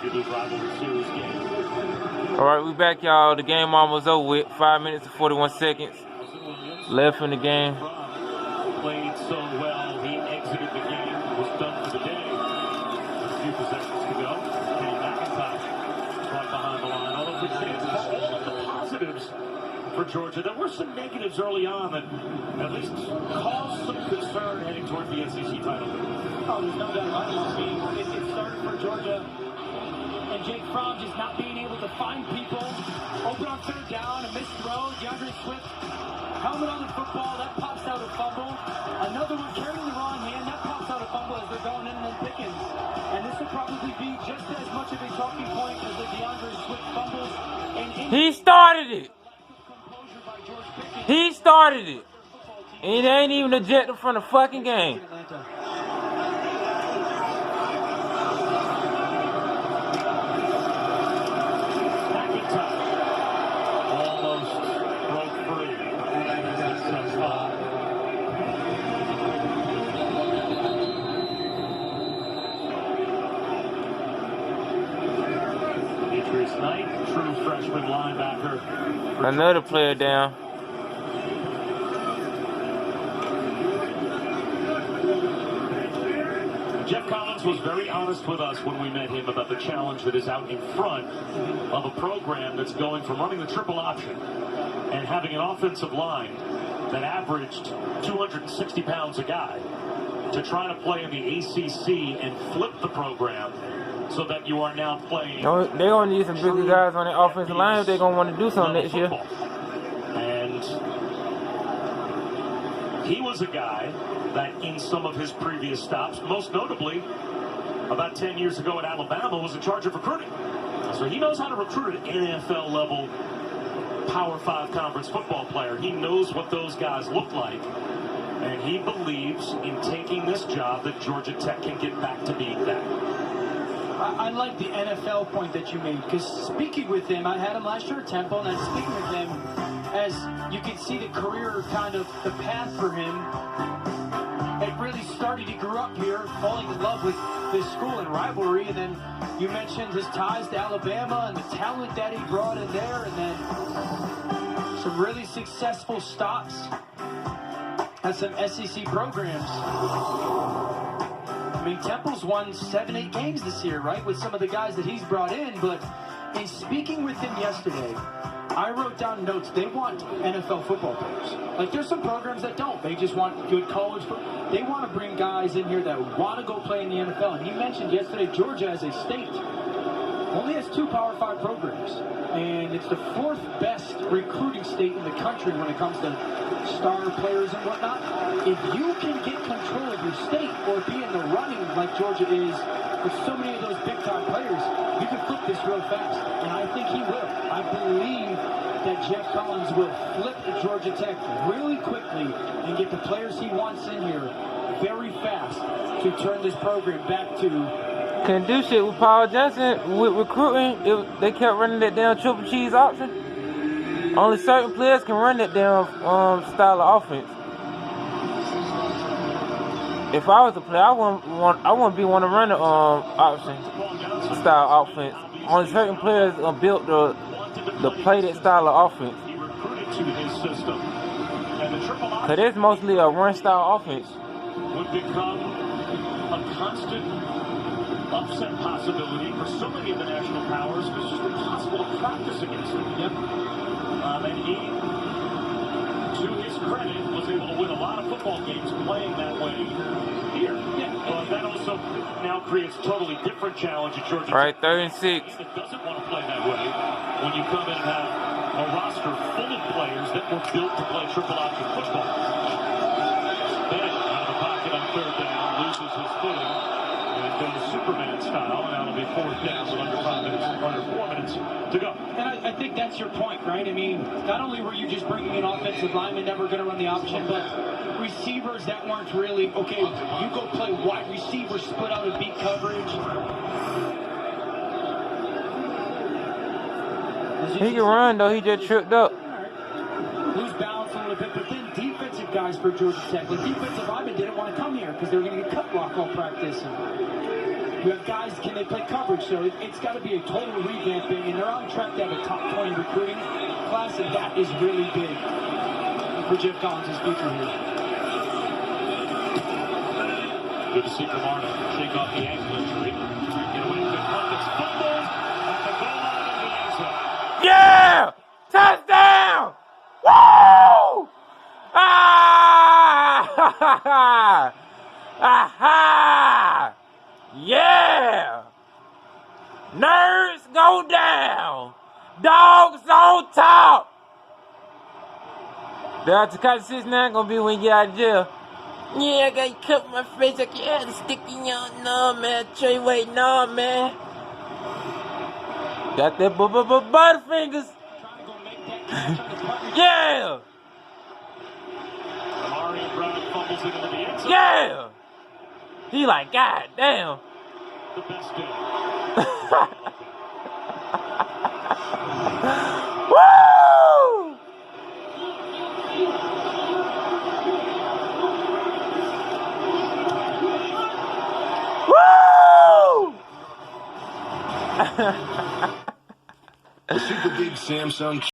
All right, we back, y'all. The game almost over with. 5 minutes and 41 seconds left in the game. Played so well, he exited the game, was done for the day. A few possessions to go. Kenny McIntosh right behind the line. Although for all of the positives for Georgia, there were some negatives early on that at least caused some concern heading toward the SEC title. Oh, there's no doubt about it. It started for Georgia. And Jake Fromm just not being able to find people. Open on third down, a missed throw. DeAndre Swift, helmet on the football, that pops out a fumble. Another one carrying the wrong hand, that pops out a fumble as they're going in and then Pickens. And this will probably be just as much of a talking point as the DeAndre Swift fumbles. He started it. He started it. And it ain't even ejected from the fucking game. True freshman linebacker. Another player down. Jeff Collins was very honest with us when we met him about the challenge that is out in front of a program that's going from running the triple option and having an offensive line that averaged 260 pounds a guy to try to play in the ACC and flip the program so that you are now playing. They're going to need some bigger guys on the offensive line if they're going to want to do something next year. And he was a guy that in some of his previous stops, most notably about 10 years ago at Alabama, was in charge of recruiting. So he knows how to recruit an NFL level Power 5 conference football player. He knows what those guys look like. And he believes in taking this job that Georgia Tech can get back to being that. I like the NFL point that you made, because speaking with him, I had him last year at Temple, and I'm speaking with him as you can see the career, kind of the path for him. It really started, he grew up here, falling in love with this school and rivalry, and then you mentioned his ties to Alabama and the talent that he brought in there, and then some really successful stops at some SEC programs. I mean, Temple's won 7-8 games this year, right, with some of the guys that he's brought in, but in speaking with him yesterday, I wrote down notes. They want NFL football players. Like, there's some programs that don't. They just want good college. They want to bring guys in here that want to go play in the NFL. And he mentioned yesterday Georgia as a state only has 2 Power 5 programs. And it's the 4th best recruiting state in the country when it comes to star players and whatnot. If you can get control of your state or be in the running like Georgia is with so many of those big-time players, you can flip this real fast. And I think he will. I believe that Jeff Collins will flip Georgia Tech really quickly and get the players he wants in here very fast to turn this program back to... Can do shit with Paul Johnson with recruiting. They kept running that damn triple cheese option. Only certain players can run that damn style of offense. If I was a player, I wouldn't be want to run the option style offense. Only certain players are built to play that style of offense. Cause it's mostly a run style offense. Would become a constant upset possibility for so many of the national powers. It's just impossible to practice against them. Yep. And he, to his credit, was able to win a lot of football games playing that way here. Yeah. But that also now creates a totally different challenge at Georgia. Right, 3rd and 6. That doesn't want to play that way when you come in and have a roster full of players that were built to play triple option football. Ben out of the pocket on 3rd down, loses his footing. Goes Superman style, and that'll be 4th down with under 4 minutes to go. And I think that's your point, right? I mean, not only were you just bringing in offensive linemen never going to run the option, but receivers that weren't really, okay, you go play wide receiver, split out and beat coverage. He can run, though. He just tripped up. Lose balance a little bit, but then defensive guys for Georgia Tech. The defensive linemen didn't want to come here because they were going to get cut block all practice. You have guys, can they play coverage? So it's got to be a total revamping, and they're on track to have a top 20 recruiting class, and that is really big for Jeff Collins' future here. Good to see Kamara shake off the ankle injury. Get away from the punt that's fumbled at the goal line of the end zone. Yeah! Touchdown! Woo! Ah! Aha! Yeah! Nerds go down! Dogs on top! That's the kind of situation now gonna be when you get out of jail. Yeah, I gotta cut my face. I can't stick in your no, man. Trey, wait, no, man. Got that Butterfingers. Yeah! Yeah! He like, God damn. The best day. Woo! Woo! The Super Big Samsung